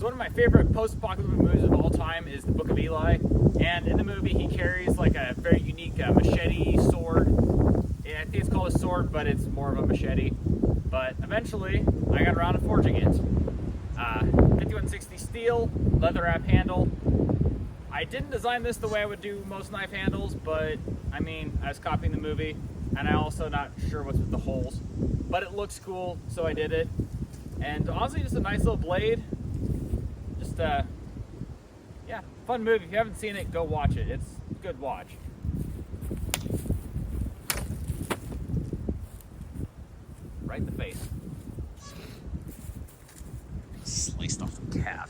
one of my favorite post-apocalyptic movies of all time is the Book of Eli, and in the movie he carries like a very unique machete sword. Yeah, I think it's called a sword, but it's more of a machete. But eventually, I got around to forging it. 5160 steel, leather wrap handle. I didn't design this the way I would do most knife handles, but I mean, I was copying the movie, and I also not sure what's with the holes. But it looks cool, so I did it. And honestly, just a nice little blade. Just, yeah, fun movie. If you haven't seen it, go watch it. It's a good watch. Right in the face. Sliced off the cab.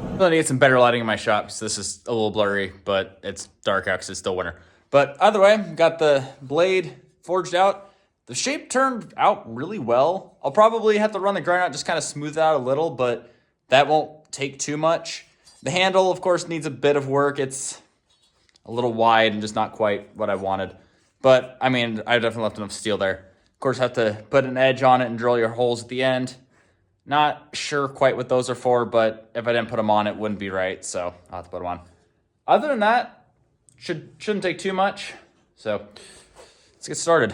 I'm gonna get some better lighting in my shop, so this is a little blurry, but it's dark out because it's still winter. But either way, got the blade forged out. The shape turned out really well. I'll probably have to run the grind out, just kind of smooth it out a little, but that won't take too much. The handle, of course, needs a bit of work. It's a little wide and just not quite what I wanted. But, I mean, I definitely left enough steel there. Of course, have to put an edge on it and drill your holes at the end. Not sure quite what those are for, but if I didn't put them on, it wouldn't be right, so I'll have to put them on. Other than that, shouldn't take too much, so let's get started.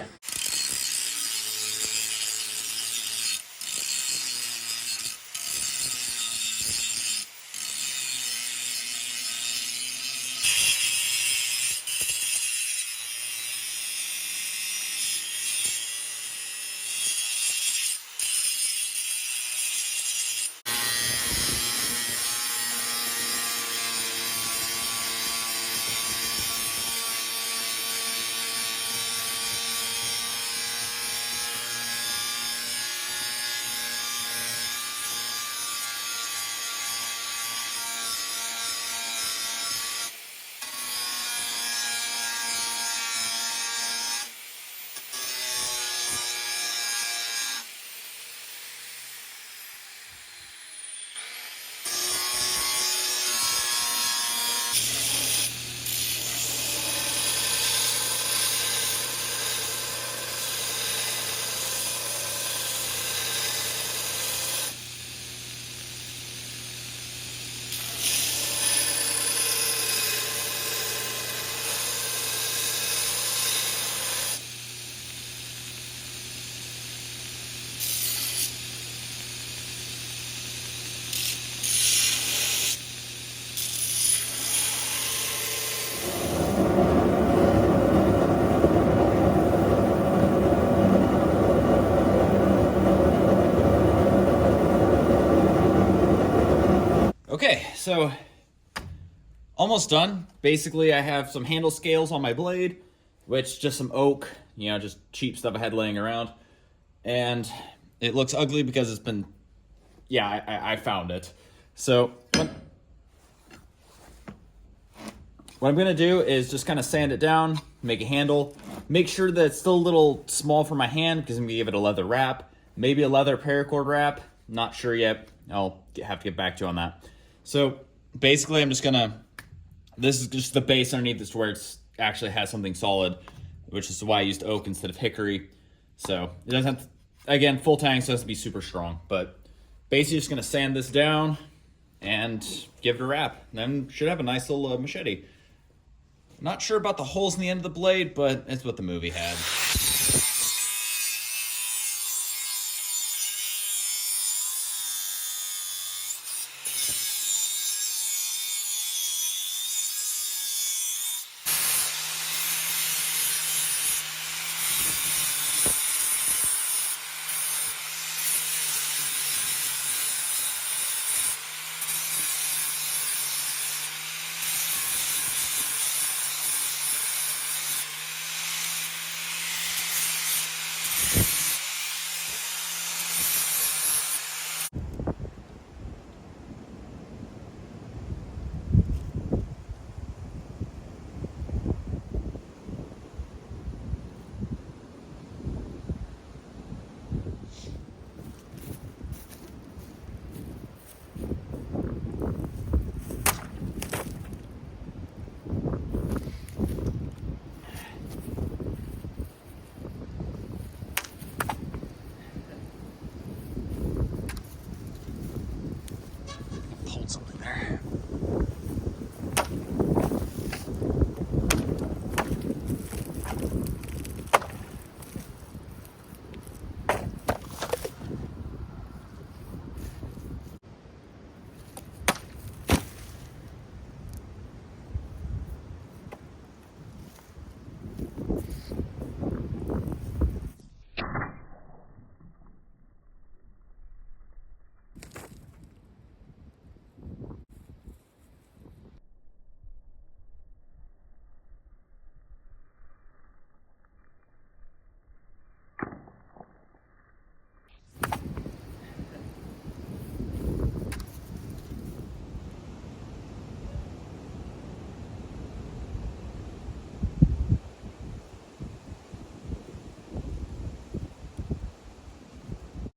Okay, so almost done. Basically, I have some handle scales on my blade, which just some oak, just cheap stuff I had laying around. And it looks ugly because it's been, I found it. So what I'm gonna do is just kind of sand it down, make a handle, make sure that it's still a little small for my hand because I'm gonna give it a leather wrap, maybe a leather paracord wrap, not sure yet. I'll have to get back to you on that. So basically I'm just gonna, this is just the base underneath this where it actually has something solid, which is why I used oak instead of hickory. So it doesn't have to, again, full tang, so it has to be super strong, but basically just gonna sand this down and give it a wrap. Then should have a nice little machete. Not sure about the holes in the end of the blade, but it's what the movie had.